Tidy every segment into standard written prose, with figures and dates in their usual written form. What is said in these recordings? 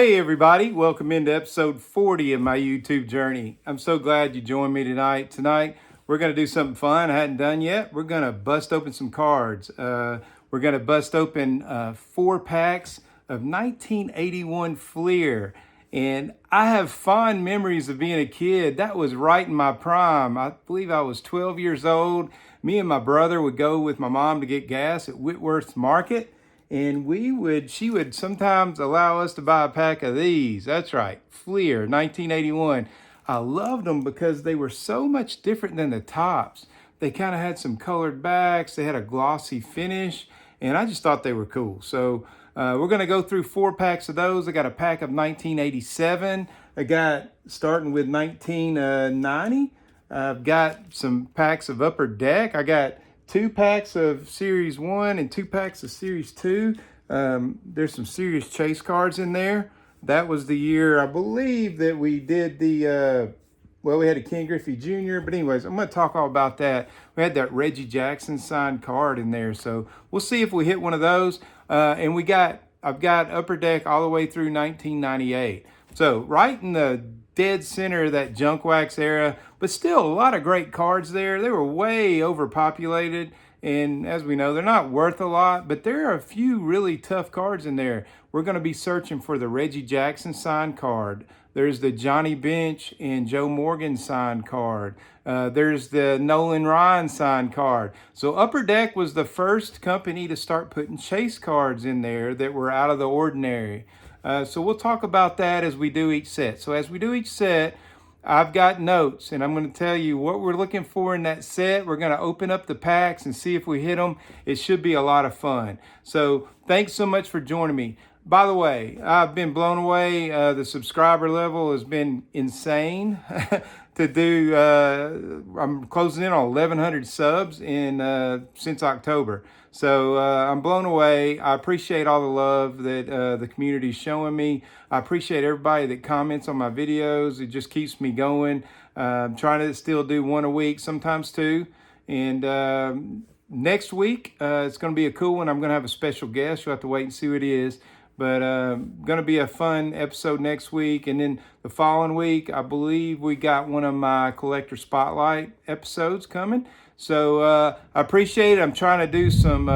Hey everybody, welcome into episode 40 of my YouTube journey. I'm so glad you joined me tonight. Tonight we're going to do something fun I hadn't done yet. We're going to bust open some cards. We're going to bust open 4 packs of 1981 Fleer. And I have fond memories of being a kid. That was right in my prime. I believe I was 12 years old. Me and my brother would go with my mom to get gas at Whitworth Market. And she would sometimes allow us to buy a pack of these. That's right, Fleer, 1981. I loved them because they were so much different than the tops. They kind of had some colored backs. They had a glossy finish, and I just thought they were cool. So we're gonna go through 4 packs of those. I got a pack of 1987. I got starting with 1990. I've got some packs of Upper Deck. I got 2 packs of Series 1 and 2 packs of Series 2. There's some serious chase cards in there. That was the year, I believe, that we did the, we had a Ken Griffey Jr., but anyways, I'm going to talk all about that. We had that Reggie Jackson signed card in there, so we'll see if we hit one of those. And I've got Upper Deck all the way through 1998. So right in the dead center of that junk wax era, but still a lot of great cards there. They were way overpopulated, and as we know, they're not worth a lot, but there are a few really tough cards in there. We're going to be searching for the Reggie Jackson signed card. There's the Johnny Bench and Joe Morgan signed card. There's the Nolan Ryan signed card. So Upper Deck was the first company to start putting chase cards in there that were out of the ordinary. So we'll talk about that as we do each set. So as we do each set, I've got notes, and I'm going to tell you what we're looking for in that set. We're going to open up the packs and see if we hit them. It should be a lot of fun. So thanks so much for joining me. By the way, I've been blown away. The subscriber level has been insane. To do, I'm closing in on 1,100 subs since October. So I'm blown away. I appreciate all the love that the community's showing me. I appreciate everybody that comments on my videos. It just keeps me going. I'm trying to still do 1 a week, sometimes 2. And next week, it's going to be a cool one. I'm going to have a special guest. You'll have to wait and see what it is. But going to be a fun episode next week. And then the following week, I believe we got one of my Collector Spotlight episodes coming. So I appreciate it. I'm trying to do some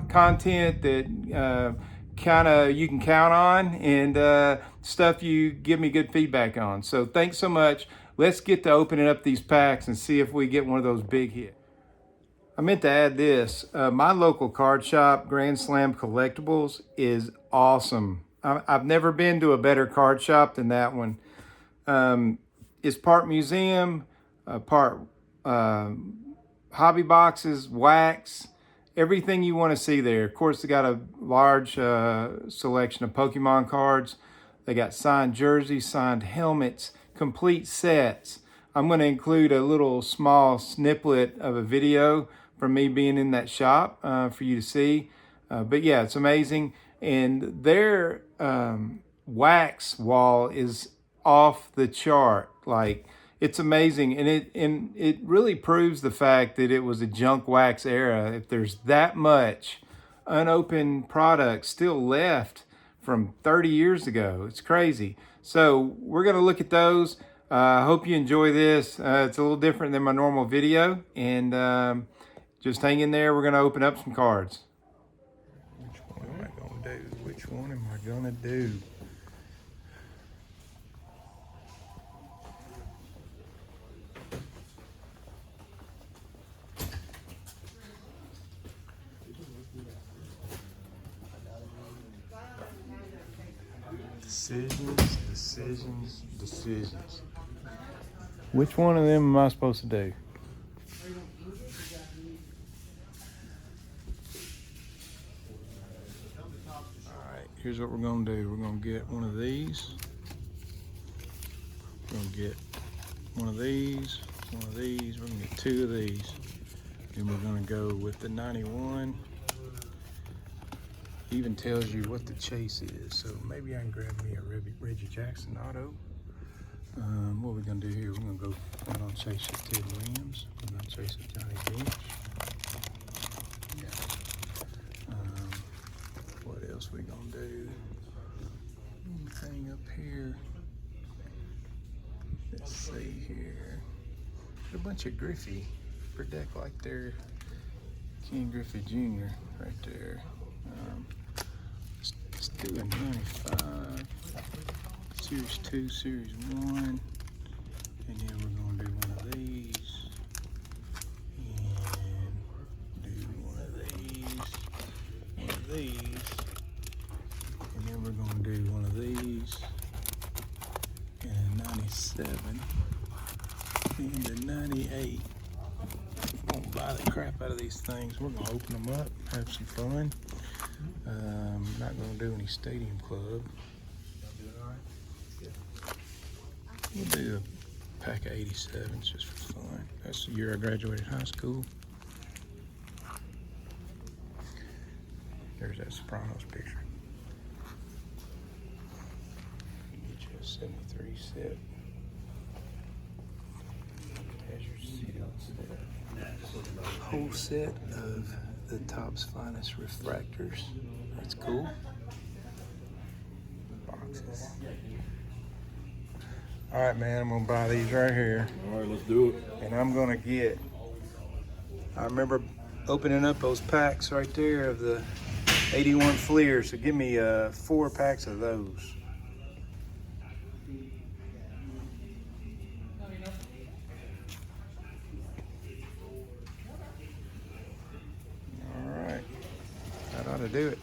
content that kind of you can count on, and stuff you give me good feedback on. So thanks so much. Let's get to opening up these packs and see if we get one of those big hits. I meant to add this. My local card shop, Grand Slam Collectibles, is awesome. I've never been to a better card shop than that one. It's part museum, part hobby boxes, wax, everything you want to see there. Of course, they got a large selection of Pokemon cards. They got signed jerseys, signed helmets, complete sets. I'm going to include a little small snippet of a video from me being in that shop for you to see. But yeah, it's amazing. And their wax wall is off the chart. Like, it's amazing. And it really proves the fact that it was a junk wax era. If there's that much unopened product still left from 30 years ago, it's crazy. So we're going to look at those. I hope you enjoy this. It's a little different than my normal video, and just hang in there. We're going to open up some cards. Which one am I going to do? Which one am I going to do? Decisions. Which one of them am I supposed to do? Alright, here's what we're going to do. We're going to get one of these. We're going to get one of these, one of these. We're going to get 2 of these. And we're going to go with the 91. Even tells you what the chase is, so maybe I can grab me a Reggie Jackson auto. What are we gonna do here? We're gonna go. I'm gonna chase a Ted Williams. I'm gonna chase a Johnny Bench. What else we gonna do? Anything up here? Let's see here. A bunch of Griffey for deck like there. Ken Griffey Jr. right there. Let's do a 95. Series 2, Series 1. And then we're going to do one of these. And do one of these. And then we're going to do one of these. And a 97. And a 98. I'm gonna buy the crap out of these things. We're gonna open them up, have some fun. Not gonna do any stadium club. We'll do a pack of 87s just for fun. That's the year I graduated high school. There's that Sopranos picture. Get you a 73 set. There's your sealed set. Whole set of the Topps Finest refractors. That's cool. Boxes. All right, man, I'm gonna buy these right here. All right, let's do it. And I'm gonna get, I remember opening up those packs right there of the 81 Fleer, so give me 4 packs of those. All right, that ought to do it.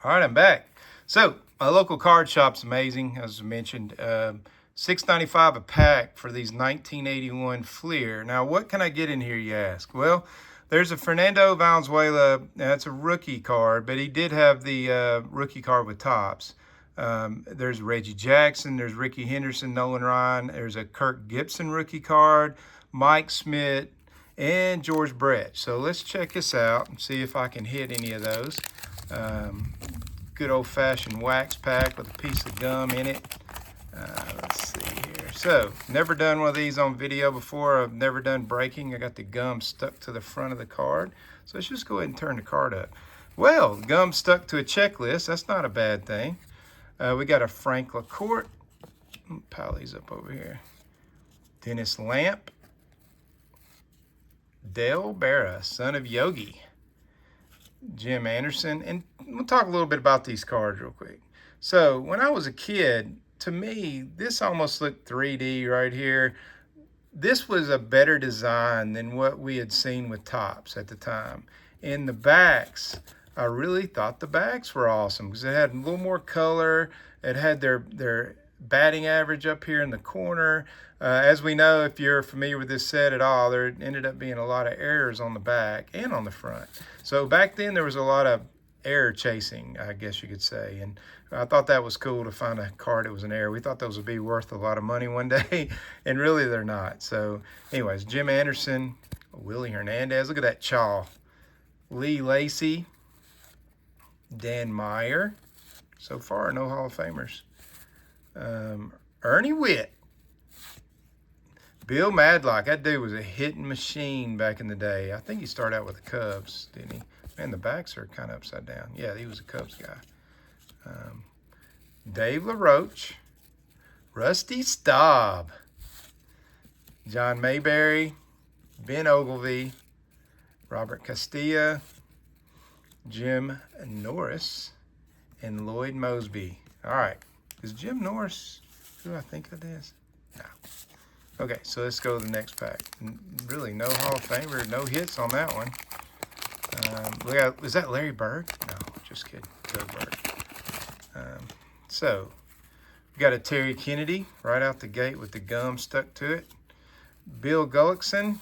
All right, I'm back. So my local card shop's amazing, as I mentioned. $6.95 a pack for these 1981 Fleer. Now, what can I get in here, you ask? Well, there's a Fernando Valenzuela. That's a rookie card, but he did have the rookie card with Topps. There's Reggie Jackson. There's Ricky Henderson, Nolan Ryan. There's a Kirk Gibson rookie card, Mike Smith, and George Brett. So let's check this out and see if I can hit any of those. Good old-fashioned wax pack with a piece of gum in it. Let's see here. So, never done one of these on video before. I've never done breaking. I got the gum stuck to the front of the card. So let's just go ahead and turn the card up. Well, the gum stuck to a checklist. That's not a bad thing. We got a Frank LaCourt. Pile these up over here. Dennis Lamp. Dale Barra, son of Yogi. Jim Anderson. And we'll talk a little bit about these cards real quick. So when I was a kid, to me, this almost looked 3D right here. This was a better design than what we had seen with Topps at the time. In the backs, I really thought the backs were awesome because it had a little more color. It had their batting average up here in the corner. As we know, if you're familiar with this set at all, there ended up being a lot of errors on the back and on the front. So back then there was a lot of error chasing, I guess you could say. And I thought that was cool to find a card that was an error. We thought those would be worth a lot of money one day, and really they're not. So anyways, Jim Anderson, Willie Hernandez, look at that chaw. Lee Lacy, Dan Meyer. So far, no Hall of Famers. Ernie Witt. Bill Madlock, that dude was a hitting machine back in the day. I think he started out with the Cubs, didn't he? Man, the backs are kind of upside down. Yeah, he was a Cubs guy. Dave LaRoche, Rusty Staub, John Mayberry, Ben Ogilvy, Robert Castilla, Jim Norris, and Lloyd Mosby. All right, is Jim Norris who I think it is? No. Okay, so let's go to the next pack. Really, no Hall of Famer, no hits on that one. Look at, is that Larry Bird? No, just kidding. Joe Bird. So, we got a Terry Kennedy right out the gate with the gum stuck to it. Bill Gullickson,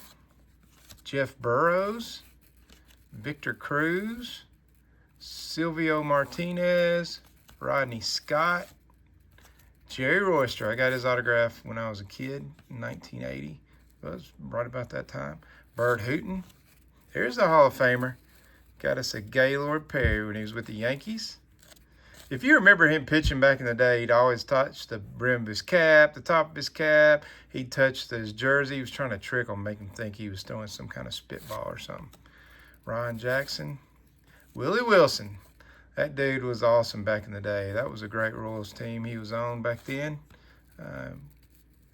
Jeff Burrows, Victor Cruz, Silvio Martinez, Rodney Scott, Jerry Royster. I got his autograph when I was a kid in 1980. It was right about that time. Bert Hooton. There's the Hall of Famer. Got us a Gaylord Perry when he was with the Yankees. If you remember him pitching back in the day, he'd always touch the brim of his cap, the top of his cap. He'd touch his jersey. He was trying to trick him, make him think he was throwing some kind of spitball or something. Ron Jackson. Willie Wilson. That dude was awesome back in the day. That was a great Royals team he was on back then.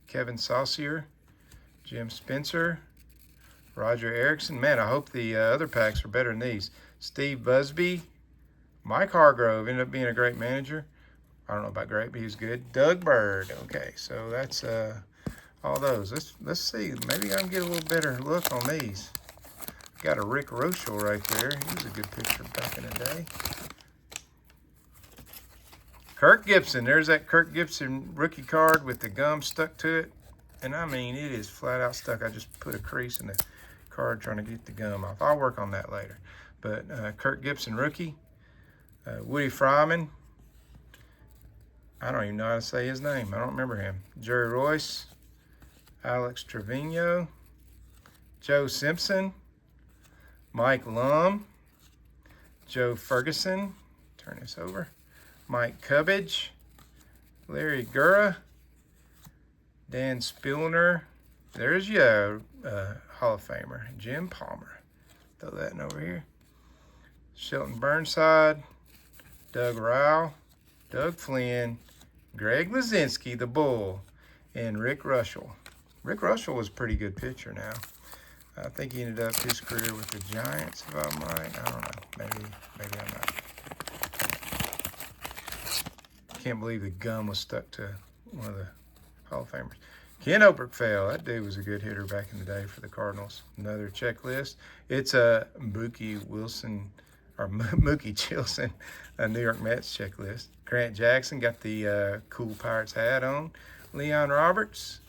Kevin Saucier, Jim Spencer, Roger Erickson. Man, I hope the other packs are better than these. Steve Busby, Mike Hargrove ended up being a great manager. I don't know about great, but he was good. Doug Bird. Okay, so that's all those. Let's see. Maybe I can get a little better look on these. Got a Rick Rochelle right there. He was a good pitcher back in the day. Kirk Gibson. There's that Kirk Gibson rookie card with the gum stuck to it. And I mean, it is flat out stuck. I just put a crease in the card trying to get the gum off. I'll work on that later. But Kirk Gibson rookie. Woody Fryman. I don't even know how to say his name. I don't remember him. Jerry Royce. Alex Trevino. Joe Simpson. Mike Lum. Joe Ferguson. Turn this over. Mike Cubbage. Larry Gura. Dan Spillner. There's your Hall of Famer. Jim Palmer. Throw that in over here. Shelton Burnside. Doug Rowell. Doug Flynn. Greg Luzinski, the Bull. And Rick Rochelle. Rick Rochelle was a pretty good pitcher now. I think he ended up his career with the Giants, if I'm right. I don't know. Maybe I'm not. Can't believe the gum was stuck to one of the Hall of Famers. Ken Oberkfell, that dude was a good hitter back in the day for the Cardinals. Another checklist. It's a Mookie Wilson, or Mookie Chilson, a New York Mets checklist. Grant Jackson got the cool Pirates hat on. Leon Roberts.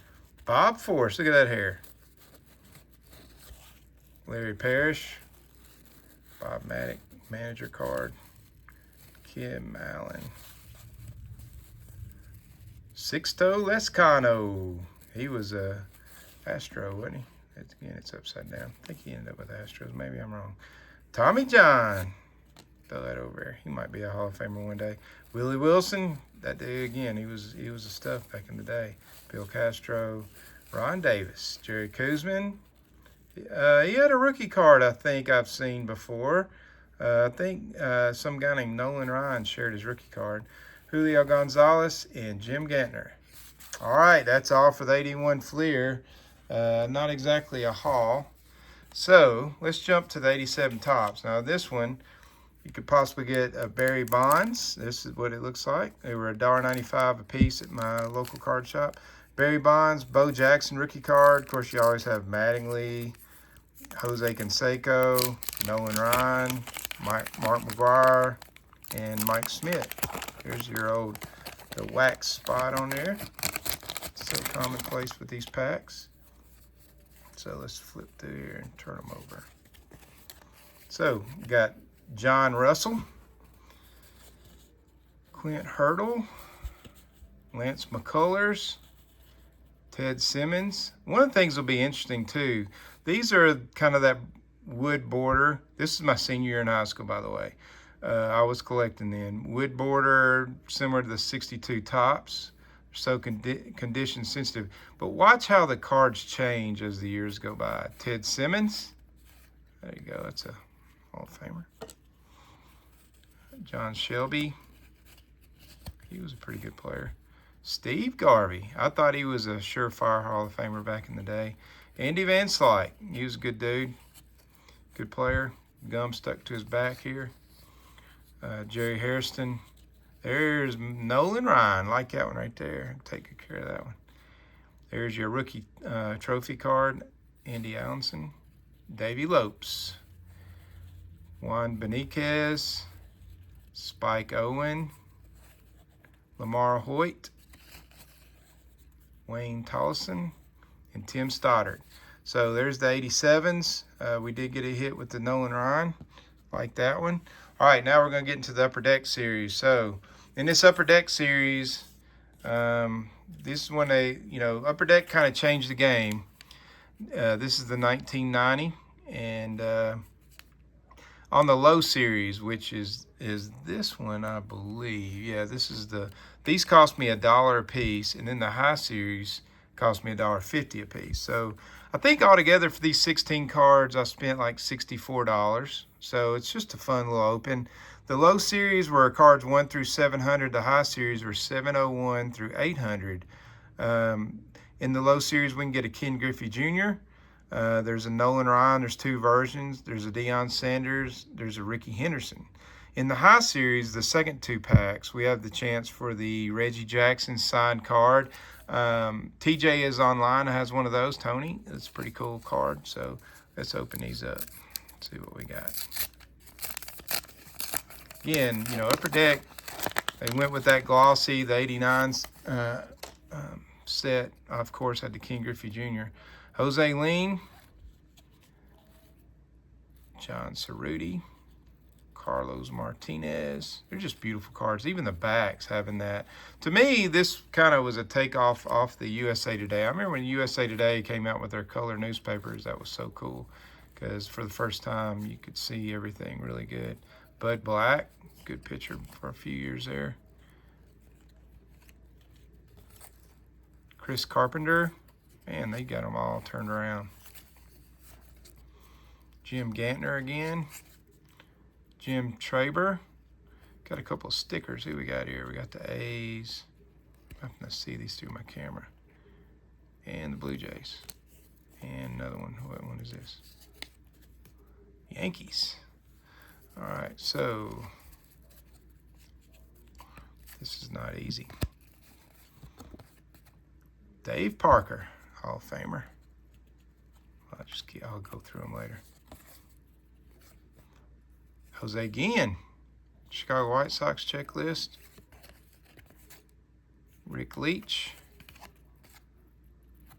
Bob Force, look at that hair. Larry Parrish. Bob Maddock, manager card. Kim Allen. Sixto Lescano. He was a Astro, wasn't he? Again, it's upside down. I think he ended up with Astros. Maybe I'm wrong. Tommy John. Throw that over there. He might be a Hall of Famer one day. Willie Wilson. That day again, he was a stuff back in the day. Bill Castro. Ron Davis. Jerry Koosman. He had a rookie card I think I've seen before. I think some guy named Nolan Ryan shared his rookie card. Julio Gonzalez and Jim Gantner. All right, that's all for the 81 Fleer. Not exactly a haul. So let's jump to the 87 Topps. Now this one, you could possibly get a Barry Bonds. This is what it looks like. They were $1.95 a piece at my local card shop. Barry Bonds, Bo Jackson rookie card. Of course, you always have Mattingly, Jose Canseco, Nolan Ryan, Mark McGwire, and Mike Smith. Here's your the wax spot on there. So commonplace with these packs. So let's flip through here and turn them over. So got John Russell, Clint Hurdle, Lance McCullers, Ted Simmons. One of the things will be interesting too, these are kind of that wood border. This is my senior year in high school, by the way. I was collecting then. Wood border, similar to the 62 Topps. So condition sensitive. But watch how the cards change as the years go by. Ted Simmons. There you go. That's a Hall of Famer. John Shelby. He was a pretty good player. Steve Garvey. I thought he was a surefire Hall of Famer back in the day. Andy Van Slyke. He was a good dude. Good player. Gum stuck to his back here. Jerry Hairston. There's Nolan Ryan. Like that one right there. Take good care of that one. There's your rookie trophy card. Andy Allenson. Davey Lopes. Juan Beniquez. Spike Owen. Lamar Hoyt. Wayne Tollison. And Tim Stoddard. So there's the 87s. We did get a hit with the Nolan Ryan. Like that one. All right, now we're going to get into the Upper Deck series. So in this Upper Deck series, this is when Upper Deck kind of changed the game. This is the 1990, and on the low series, which is this one, I believe. Yeah, this is these cost me $1 a piece, and then the high series cost me $1.50 a piece. So I think altogether for these 16 cards, I spent like $64. So it's just a fun little open. The low series were cards 1 through 700. The high series were 701 through 800. In the low series, we can get a Ken Griffey Jr., there's a Nolan Ryan, there's 2 versions. There's a Deion Sanders, there's a Ricky Henderson. In the high series, the second 2 packs, we have the chance for the Reggie Jackson signed card. TJ is online, has one of those, Tony. It's a pretty cool card, so let's open these up, see what we got. Again, you know, Upper Deck, they went with that glossy, the 89s set. I, of course, had the Ken Griffey Jr. Jose Lean, John Cerruti, Carlos Martinez. They're just beautiful cards. Even the backs having that. To me, this kind of was a takeoff off the USA Today. I remember when USA Today came out with their color newspapers. That was so cool because for the first time you could see everything really good. Bud Black, good pitcher for a few years there. Chris Carpenter, man, they got them all turned around. Jim Gantner again. Jim Traber. Got a couple of stickers. Who we got here? We got the A's. I'm going to see these through my camera. And the Blue Jays. And another one. What one is this? Yankees. All right, so this is not easy. Dave Parker, Hall of Famer. I'll go through them later. Jose Guillen, Chicago White Sox checklist. Rick Leach.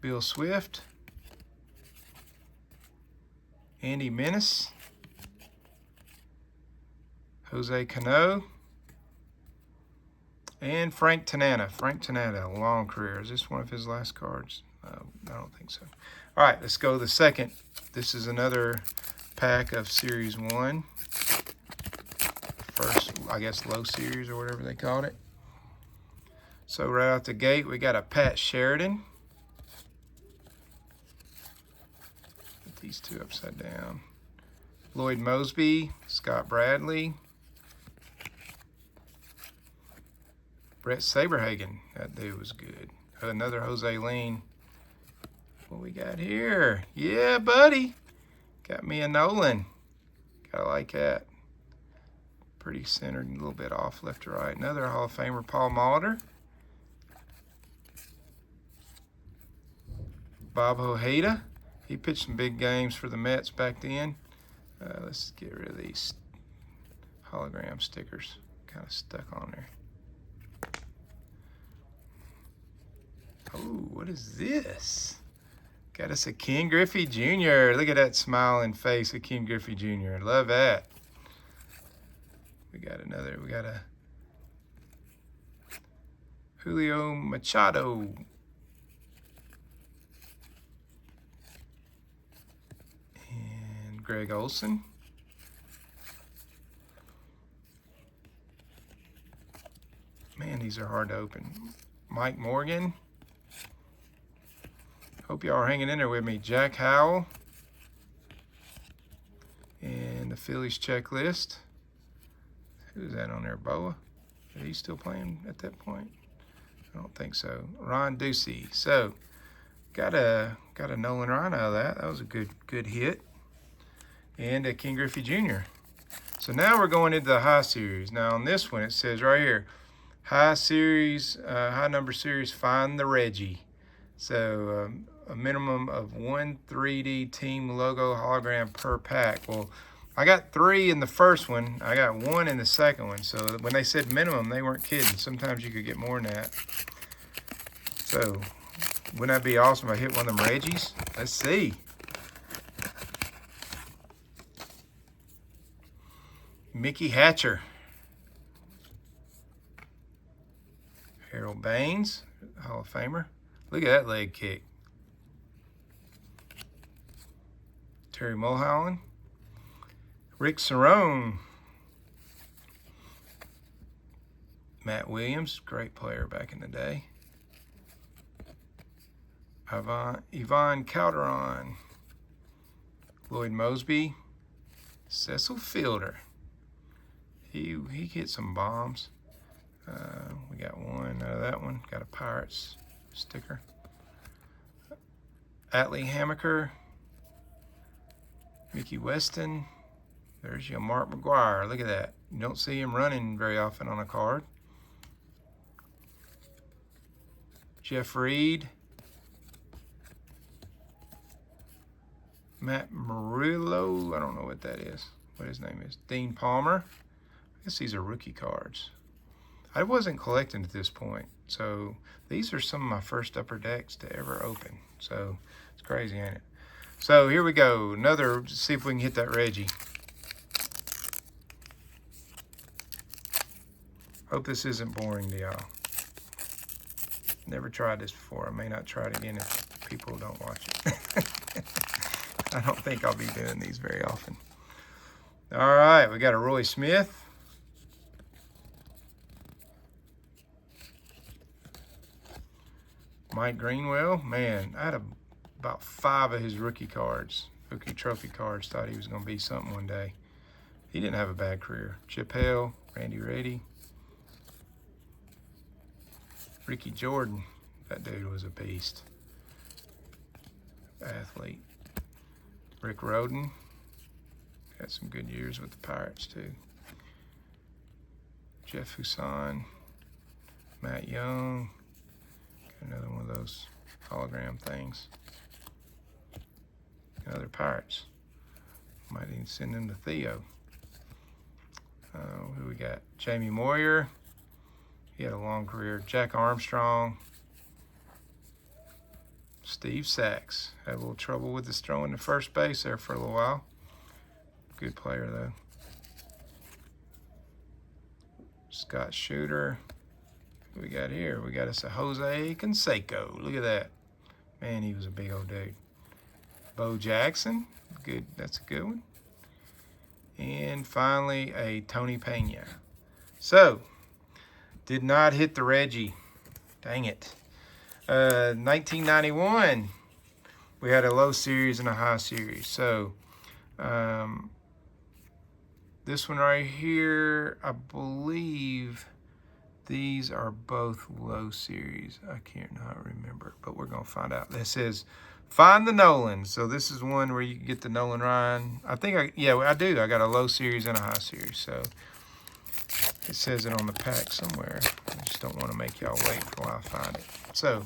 Bill Swift. Andy Menace. Jose Cano. And Frank Tanana. Frank Tanana, a long career. Is this one of his last cards? I don't think so. All right, let's go to the second. This is another pack of Series 1. First, I guess, low series or whatever they called it. So right out the gate, we got a Pat Sheridan. Put these 2 upside down. Lloyd Mosby, Scott Bradley. Brett Saberhagen, that dude was good. Another Jose Lean. What we got here? Yeah, buddy. Got me a Nolan. Gotta like that. Pretty centered, a little bit off left to right. Another Hall of Famer, Paul Molitor. Bob Ojeda. He pitched some big games for the Mets back then. Let's get rid of these hologram stickers. Kind of stuck on there. Oh, what is this? Got us a Ken Griffey Jr. Look at that smiling face of Ken Griffey Jr. Love that. We got a Julio Machado. And Greg Olson. Man, these are hard to open. Mike Morgan. Hope y'all are hanging in there with me. Jack Howell. And the Phillies checklist. Who's that on there? Boa? Are he still playing at that point? I don't think so. Ron Ducey. So, got a Nolan Ryan out of that. That was a good hit. And a Ken Griffey Jr. So now we're going into the high series. Now on this one, it says right here, high series, high number series, find the Reggie. So a minimum of 1 3D team logo hologram per pack. Well, I got 3 in the first one. I got 1 in the second one. So when they said minimum, they weren't kidding. Sometimes you could get more than that. So wouldn't that be awesome if I hit one of them Reggies? Let's see. Mickey Hatcher. Harold Baines, Hall of Famer. Look at that leg kick. Terry Mulholland. Rick Cerrone. Matt Williams, great player back in the day. Yvonne Calderon. Lloyd Mosby. Cecil Fielder. He hit some bombs. We got one out of that one. Got a Pirates sticker. Atlee Hammaker. Mickey Weston. There's your Mark McGwire. Look at that. You don't see him running very often on a card. Jeff Reed. Matt Murillo. I don't know what that is. What his name is. Dean Palmer. I guess these are rookie cards. I wasn't collecting at this point. So these are some of my first upper decks to ever open. So it's crazy, ain't it? So here we go. Another, see if we can hit that Reggie. Hope this isn't boring to y'all. Never tried this before. I may not try it again if people don't watch it. I don't think I'll be doing these very often. All right, we got a Roy Smith. Mike Greenwell. Man, I had about 5 of his rookie cards, rookie trophy cards. Thought he was going to be something one day. He didn't have a bad career. Chip Hale, Randy Reddy. Ricky Jordan. That dude was a beast. Athlete. Rick Rhoden. Got some good years with the Pirates, too. Jeff Huson. Matt Young. Got another one of those hologram things. Another Pirates. Might even send them to Theo. Who we got? Jamie Moyer. He had a long career. Jack Armstrong. Steve Sachs. Had a little trouble with his throwing to first base there for a little while. Good player, though. Scott Shooter. Who we got here? We got us a Jose Canseco. Look at that. Man, he was a big old dude. Bo Jackson. Good. That's a good one. And finally, a Tony Pena. So, did not hit the Reggie. Dang it. 1991, we had a low series and a high series. So, this one right here, I believe these are both low series. I can't not remember, but we're going to find out. This says, find the Nolan. So this is one where you can get the Nolan Ryan. I think, yeah, I do. I got a low series and a high series. So it says it on the pack somewhere. I just don't want to make y'all wait while I find it. So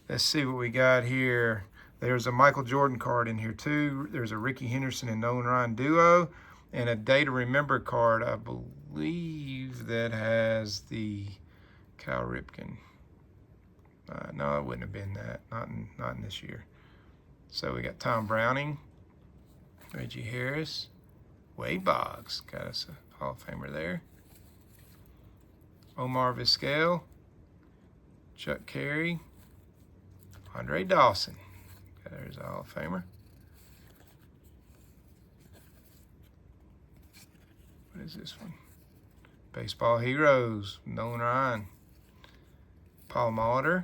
let's see what we got here. There's a Michael Jordan card in here too. There's a Ricky Henderson and Nolan Ryan duo. And a Day to Remember card, I believe, that has the Cal Ripken. No, it wouldn't have been that. Not in this year. So we got Tom Browning, Reggie Harris, Wade Boggs. Got us a Hall of Famer there. Omar Vizquel, Chuck Carey, Andre Dawson. There's a Hall of Famer. What is this one? Baseball Heroes, Nolan Ryan. Paul Molitor.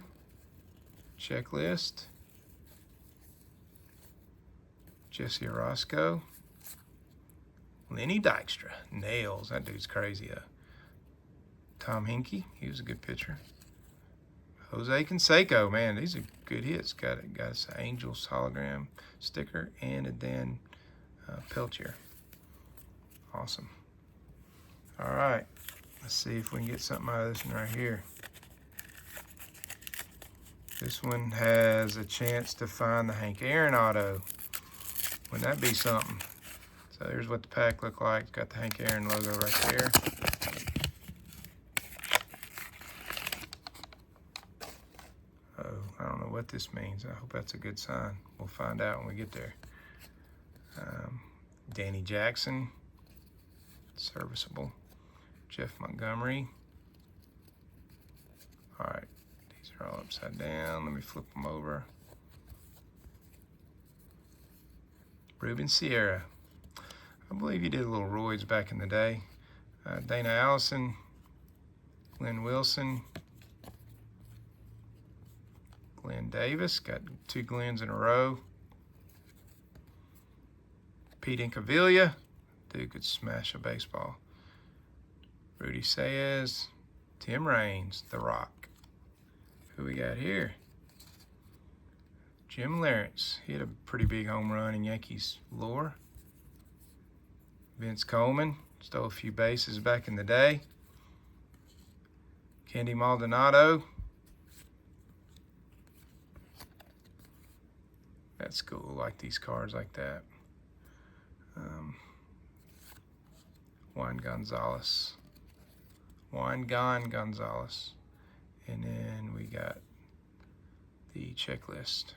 Checklist. Jesse Orosco. Lenny Dykstra. Nails. That dude's crazy. Tom Hinkie. He was a good pitcher. Jose Canseco. Man, these are good hits. Got us an Angels hologram sticker and a Dan Peltier. Awesome. All right, let's see if we can get something out of this one right here. This one has a chance to find the Hank Aaron auto. Wouldn't that be something? So here's what the pack looked like. It's got the Hank Aaron logo right there. Oh, I don't know what this means. I hope that's a good sign. We'll find out when we get there. Danny Jackson, serviceable. Jeff Montgomery. All right, these are all upside down. Let me flip them over. Ruben Sierra. I believe he did a little roids back in the day. Dana Allison, Glenn Wilson, Glenn Davis. Got 2 Glens in a row. Pete Incaviglia. Dude could smash a baseball. Rudy Sayers, Tim Raines, The Rock. Who we got here? Jim Lawrence. He had a pretty big home run in Yankees lore. Vince Coleman, stole a few bases back in the day. Candy Maldonado. That's cool. I like these cards like that. Juan Gonzalez. And then we got the checklist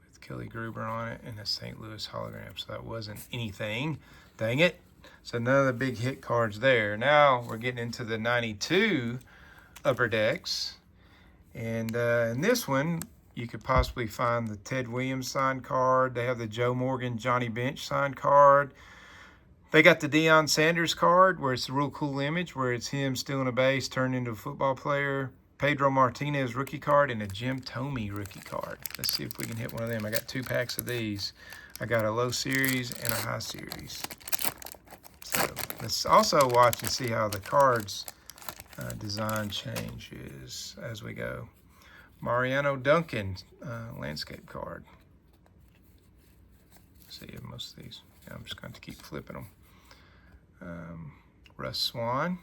with Kelly Gruber on it and the St. Louis hologram. So that wasn't anything. Dang it. So none of the big hit cards there. Now we're getting into the 92 Upper Decks. And in this one, you could possibly find the Ted Williams signed card. They have the Joe Morgan, Johnny Bench signed card. They got the Deion Sanders card, where it's a real cool image, where it's him stealing a base, turned into a football player. Pedro Martinez rookie card, and a Jim Thome rookie card. Let's see if we can hit one of them. I got 2 packs of these. I got a low series and a high series. So let's also watch and see how the cards design changes as we go. Mariano Duncan landscape card. Let's see most of these. Yeah, I'm just going to keep flipping them. Russ Swan.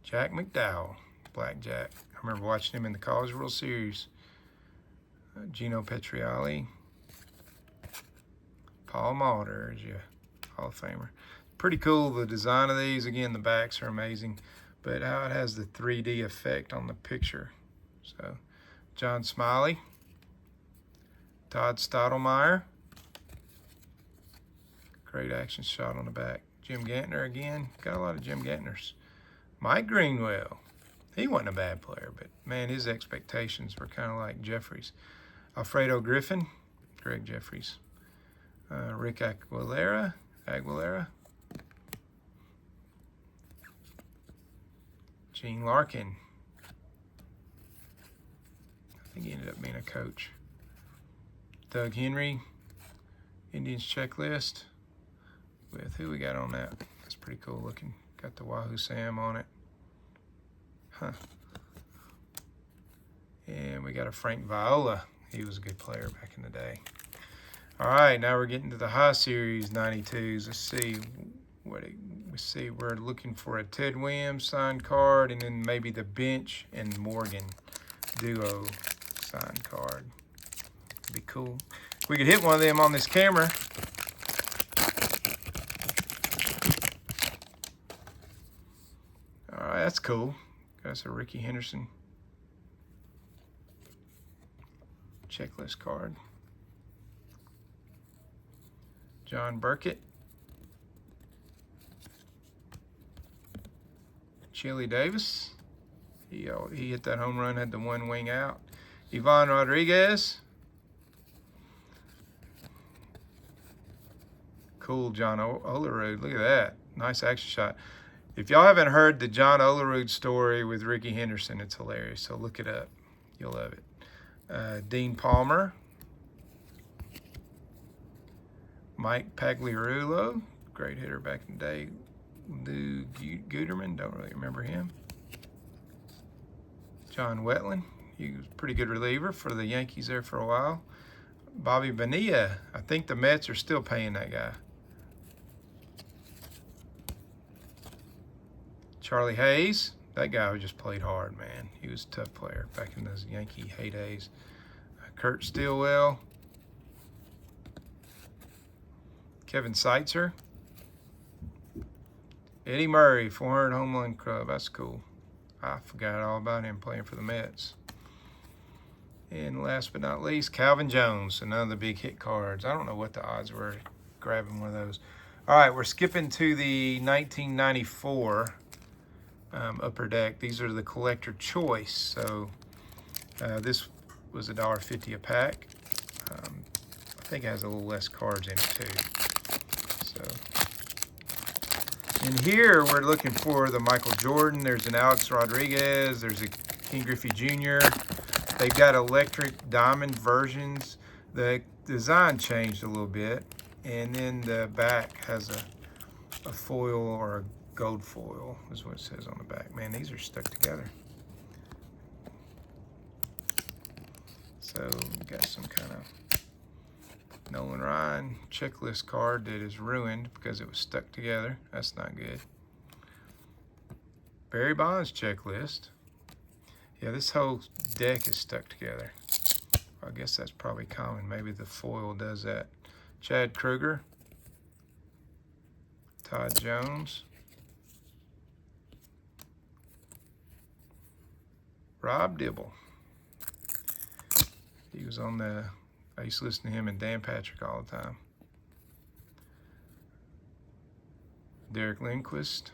Jack McDowell, Blackjack. I remember watching him in the College World Series. Gino Petriali. Paul Mauder is your Hall of Famer. Pretty cool, the design of these. Again, the backs are amazing, but how it has the 3D effect on the picture. So, John Smiley. Todd Stottlemyre. Great action shot on the back. Jim Gantner again. Got a lot of Jim Gantners. Mike Greenwell. He wasn't a bad player, but man, his expectations were kind of like Jeffries. Alfredo Griffin. Greg Jeffries. Rick Aguilera. Gene Larkin. I think he ended up being a coach. Doug Henry. Indians checklist. With who we got on that? That's pretty cool looking. Got the Wahoo Sam on it. Huh. And we got a Frank Viola. He was a good player back in the day. All right, now we're getting to the high series 92s. Let's see what we see. We're looking for a Ted Williams signed card, and then maybe the Bench and Morgan duo signed card. It'd be cool. We could hit one of them on this camera. All right, that's cool. That's a Ricky Henderson checklist card. John Burkett. Chili Davis. He hit that home run, had the one wing out. Ivan Rodriguez. Cool, John Olerud. Look at that. Nice action shot. If y'all haven't heard the John Olerud story with Ricky Henderson, it's hilarious. So look it up. You'll love it. Dean Palmer. Mike Pagliarulo. Great hitter back in the day. Lou Guterman. Don't really remember him. John Wetland. He was a pretty good reliever for the Yankees there for a while. Bobby Bonilla. I think the Mets are still paying that guy. Charlie Hayes. That guy just played hard, man. He was a tough player back in those Yankee heydays. Kurt Stillwell. Kevin Seitzer. Eddie Murray, 400 home run club. That's cool. I forgot all about him playing for the Mets. And last but not least, Calvin Jones, another big hit cards. I don't know what the odds were grabbing one of those. All right, we're skipping to the 1994 Upper Deck. These are the collector choice. So this was $1.50 a pack. I think it has a little less cards in it too. So, and here we're looking for the Michael Jordan. There's an Alex Rodriguez. There's a King Griffey Jr. They've got electric diamond versions. The design changed a little bit, and then the back has a foil or a gold foil, is what it says on the back. Man, these are stuck together. So we got some kind of Nolan Ryan checklist card that is ruined because it was stuck together. That's not good. Barry Bonds checklist. Yeah, this whole deck is stuck together. I guess that's probably common. Maybe the foil does that. Chad Kruger. Todd Jones. Rob Dibble. He was on I used to listen to him and Dan Patrick all the time. Derek Lindquist.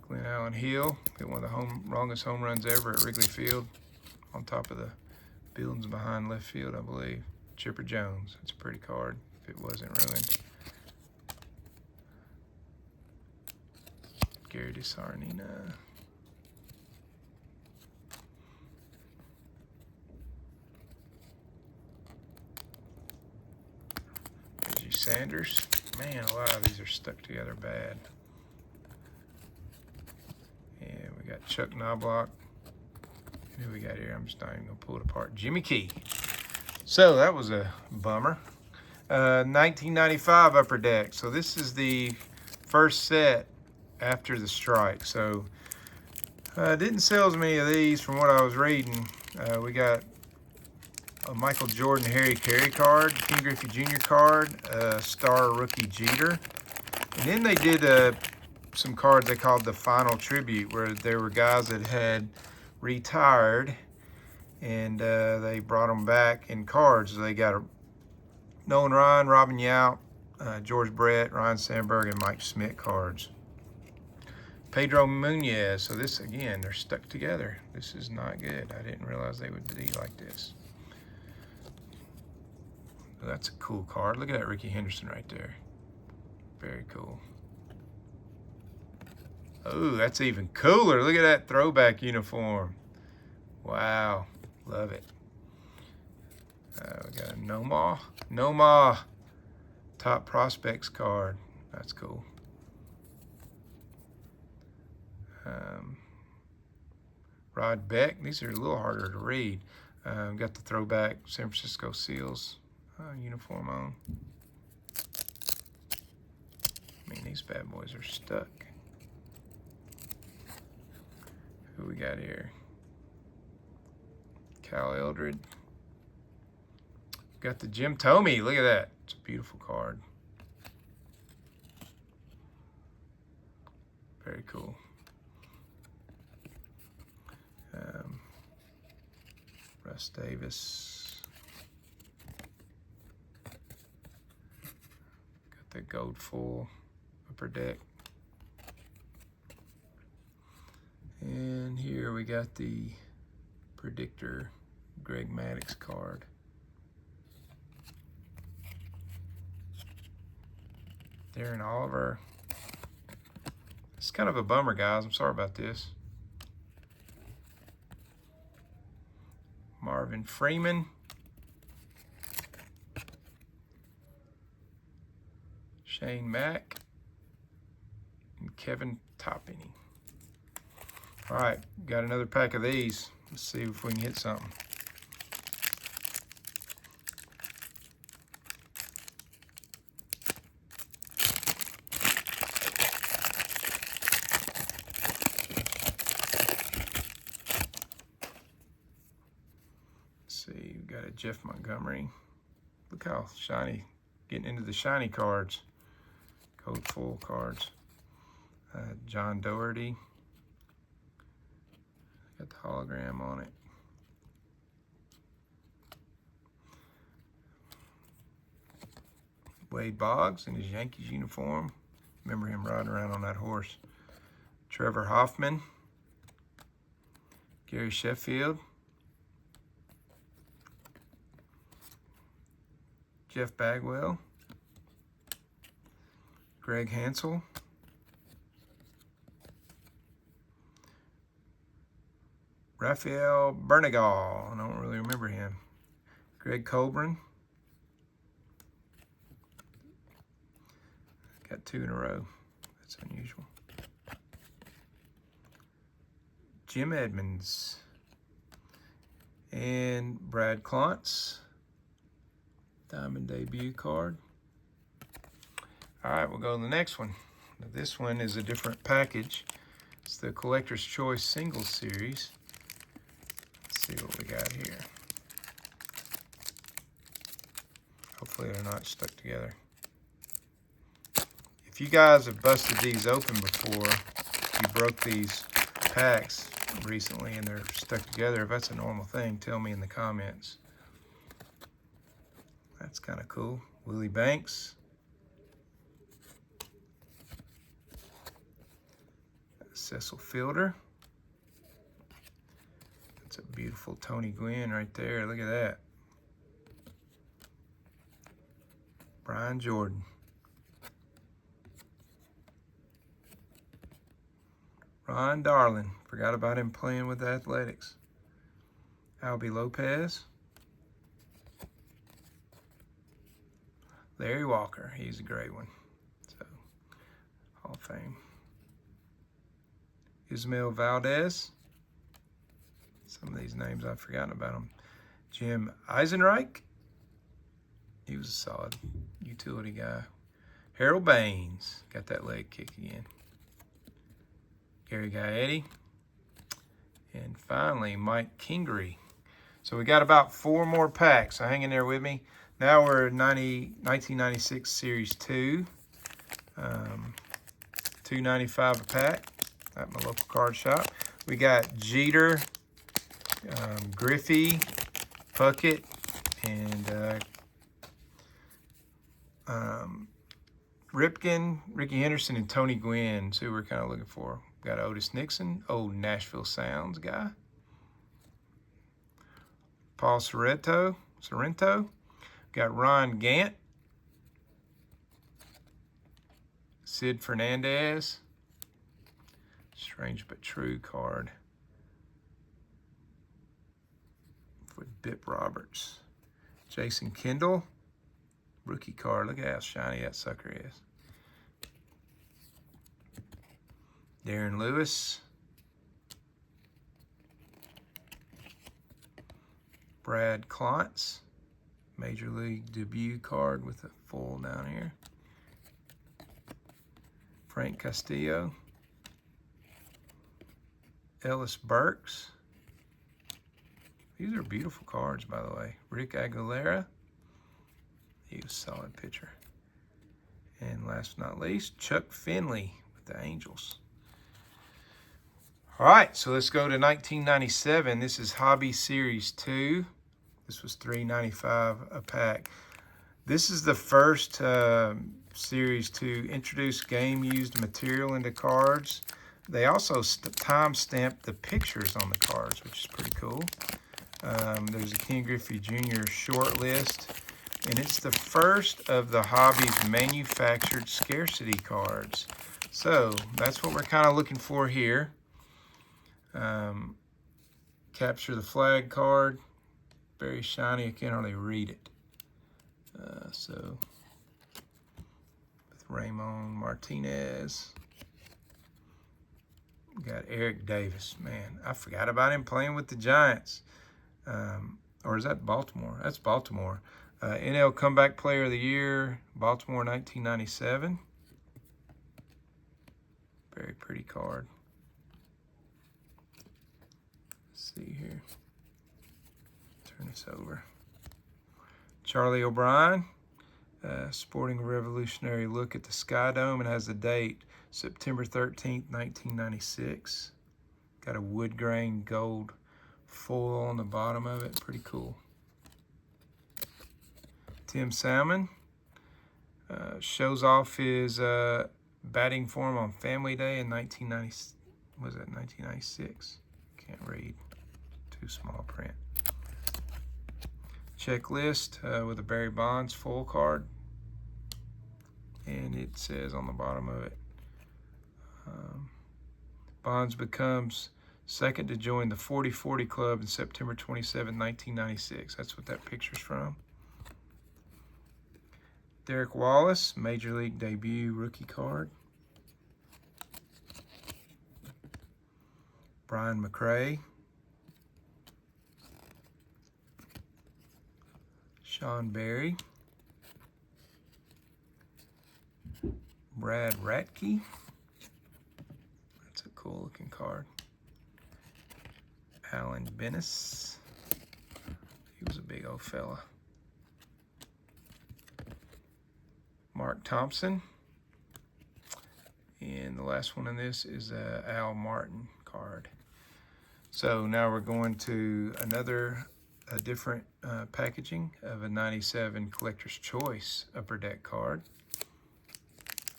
Glenn Allen Hill hit one of the longest home runs ever at Wrigley Field, on top of the buildings behind left field, I believe. Chipper Jones. It's a pretty card if it wasn't ruined. Gary DeSarnina. Reggie Sanders. Man, a lot of these are stuck together bad. And we got Chuck Knobloch. Who we got here? I'm just not even gonna pull it apart. Jimmy Key. So that was a bummer. 1995 Upper Deck. So this is the first set after the strike. So didn't sell as many of these from what I was reading. We got a Michael Jordan Harry Carey card, King Griffey Jr. card, Star Rookie Jeter. And then they did some cards they called the Final Tribute, where there were guys that had retired and they brought them back in cards. They got a Nolan Ryan, Robin Yount, George Brett, Ryan Sandberg, and Mike Schmidt cards. Pedro Munoz. So this, again, they're stuck together. This is not good. I didn't realize they would be like this. That's a cool card. Look at that Ricky Henderson right there. Very cool. Oh, that's even cooler. Look at that throwback uniform. Wow. Love it. We got a Nomar Top Prospects card. That's cool. Rod Beck. These are a little harder to read. Got the throwback San Francisco Seals uniform on. I mean, these bad boys are stuck. Who we got here? Cal Eldred. Got the Jim Thome. Look at that. It's a beautiful card. Very cool. Russ Davis. Got the gold full Upper Deck. And here we got the Predictor Greg Maddux card. Darren Oliver. It's kind of a bummer, guys. I'm sorry about this. Marvin Freeman. Shane Mack. And Kevin Topping. All right, got another pack of these. Let's see if we can hit something. Let's see, we got a Jeff Montgomery. Look how shiny, getting into the shiny cards. Gold full cards. John Doherty. Got the hologram on it. Wade Boggs in his Yankees uniform. Remember him riding around on that horse. Trevor Hoffman. Gary Sheffield. Jeff Bagwell. Greg Hansel. Rafael Bernagal. I don't really remember him. Greg Colburn. Got 2 in a row. That's unusual. Jim Edmonds. And Brad Klontz. Diamond debut card. All right, we'll go to the next one. Now, this one is a different package. It's the Collector's Choice Singles Series. Let's see what we got here. Hopefully they're not stuck together. If you guys have busted these open before, if you broke these packs recently and they're stuck together, if that's a normal thing, tell me in the comments. That's kind of cool. Willie Banks. Cecil Fielder. That's a beautiful Tony Gwynn right there. Look at that. Brian Jordan. Ron Darling. Forgot about him playing with the Athletics. Albie Lopez. Larry Walker. He's a great one. So, Hall of Fame. Ismael Valdez. Some of these names I've forgotten about them. Jim Eisenreich. He was a solid utility guy. Harold Baines. Got that leg kick again. Gary Gaetti. And finally, Mike Kingery. So we got about 4 more packs. So hang in there with me. Now we're at 1996 Series 2. $2.95 a pack at my local card shop. We got Jeter, Griffey, Puckett, and Ripken, Ricky Henderson, and Tony Gwynn, who we're kind of looking for. Got Otis Nixon, old Nashville Sounds guy. Paul Sorrento. Got Ron Gant. Sid Fernandez. Strange but true card. For Bip Roberts. Jason Kendall. Rookie card. Look at how shiny that sucker is. Darren Lewis. Brad Klontz. Major League debut card with a full down here. Frank Castillo. Ellis Burks. These are beautiful cards, by the way. Rick Aguilera. He was a solid pitcher. And last but not least, Chuck Finley with the Angels. All right, so let's go to 1997. This is Hobby Series 2. This was $3.95 a pack. This is the first series to introduce game-used material into cards. They also time-stamped the pictures on the cards, which is pretty cool. There's a Ken Griffey Jr. short list, and it's the first of the Hobby's manufactured scarcity cards. So that's what we're kind of looking for here. Capture the flag card. Very shiny. I can't hardly read it. So with Ramon Martinez. We got Eric Davis. Man, I forgot about him playing with the Giants. Or is that Baltimore? That's Baltimore. NL Comeback Player of the Year, Baltimore 1997. Very pretty card. Let's see here. Turn this over. Charlie O'Brien, sporting a revolutionary look at the Sky Dome, and has the date September 13th, 1996. Got a wood grain gold foil on the bottom of it. Pretty cool. Tim Salmon shows off his batting form on Family Day in 1996? Can't read. Too small print. Checklist with a Barry Bonds full card. And it says on the bottom of it, Bonds becomes second to join the 40-40 Club in September 27, 1996. That's what that picture's from. Derek Wallace, Major League debut rookie card. Brian McRae. Sean Berry. Brad Ratke. That's a cool looking card. Alan Bennis. He was a big old fella. Mark Thompson. And the last one in this is a Al Martin card. So now we're going to a different packaging of a 97 Collector's Choice Upper Deck card.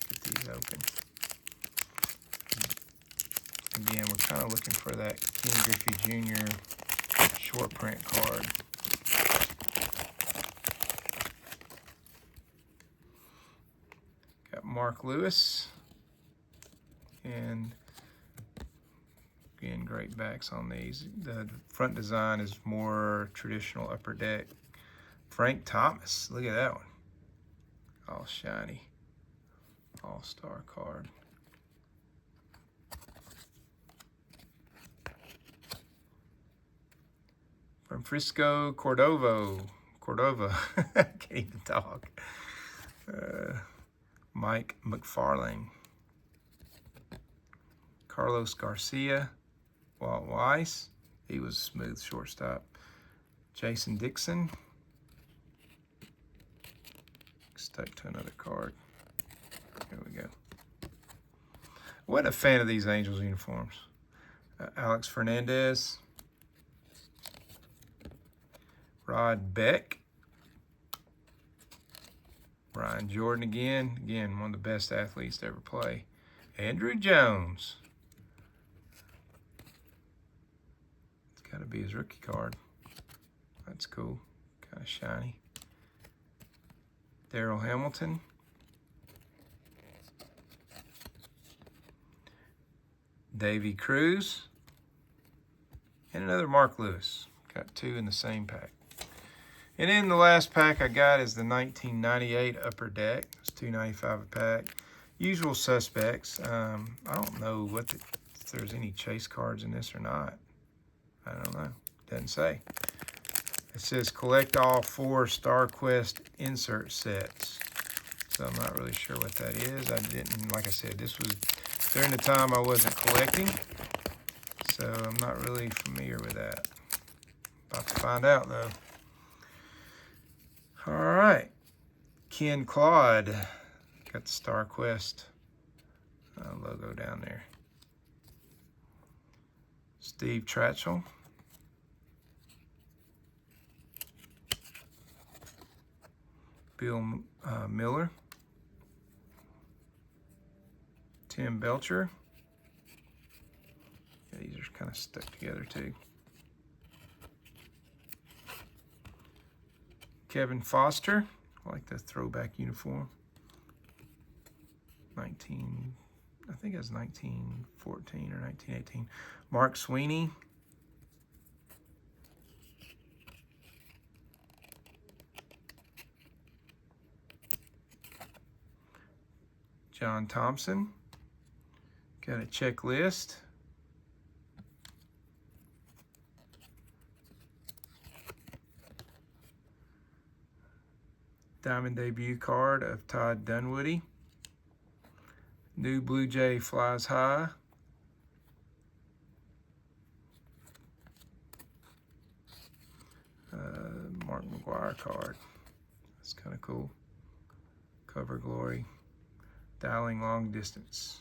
Get these open. Again, we're kind of looking for that Ken Griffey Jr. short print card. Got Mark Lewis. And again, great backs on these. The front design is more traditional Upper Deck. Frank Thomas, look at that one. All shiny. All-star card. From Frisco, Cordova. I can't even talk. Mike McFarlane. Carlos Garcia. Walt Weiss. He was a smooth shortstop. Jason Dixon. Stuck to another card. There we go. Wasn't a fan of these Angels uniforms. Alex Fernandez. Rod Beck. Brian Jordan again. Again, one of the best athletes to ever play. Andrew Jones. It's got to be his rookie card. That's cool. Kind of shiny. Darryl Hamilton. Davey Cruz. And another Mark Lewis. Got two in the same pack. And then the last pack I got is the 1998 Upper Deck. It's $2.95 a pack. Usual suspects. I don't know if there's any chase cards in this or not. I don't know. Doesn't say. It says collect all 4 StarQuest insert sets. So I'm not really sure what that is. I didn't, like I said, this was during the time I wasn't collecting. So I'm not really familiar with that. About to find out though. All right. Ken Claude. Got the StarQuest logo down there. Steve Tratchell. Bill Miller. Tim Belcher. Yeah, these are kind of stuck together too. Kevin Foster. I like the throwback uniform. I think it was 1914 or 1918. Mark Sweeney. John Thompson. Got a checklist. Diamond debut card of Todd Dunwoody. New Blue Jay Flies High. Mark McGwire card. That's kind of cool. Cover Glory. Dialing Long Distance.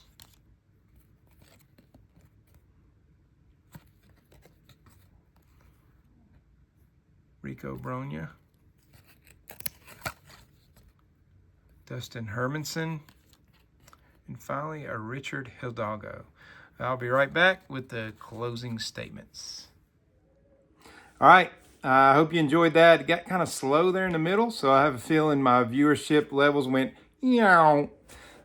Rico Bronya. Dustin Hermanson. And finally, a Richard Hidalgo. I'll be right back with the closing statements. All right. I hope you enjoyed that. It got kind of slow there in the middle, so I have a feeling my viewership levels went, yow.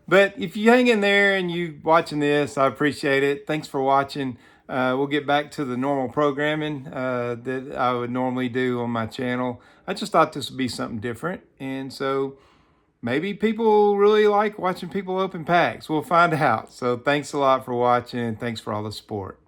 But if you hang in there and you watching this, I appreciate it. Thanks for watching. We'll get back to the normal programming that I would normally do on my channel. I just thought this would be something different. And so maybe people really like watching people open packs. We'll find out. So thanks a lot for watching. Thanks for all the support.